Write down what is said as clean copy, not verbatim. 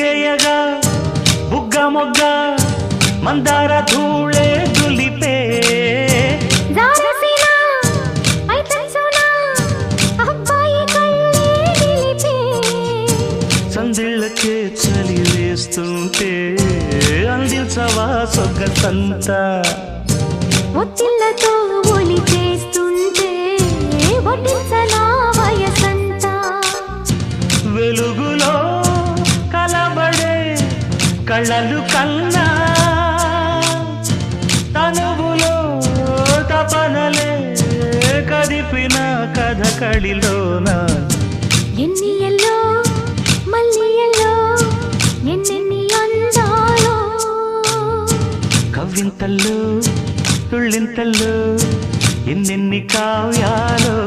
చేయగా బుగ్గ మొగ్గ మందార ధూళే దులిపే సందిళ్ళకే చలి వేస్తుంటే అందించవా సొగ్గసంతా ఒత్తిళ్లతో ఒలి చేస్తుంటే వడ్డించనా వయసంతా వెలుగులో కలబడే కళ్ళలు కన్నా తనువులో తపనలే కదిపిన కథ కడిలోన ఎన్ని ఎల్లో మళ్ళీ ఎల్లో ఎన్నెన్ని అందాలో కవ్వింతల్లో తుళ్ళింతల్లో ఎన్నెన్ని కావ్యాలో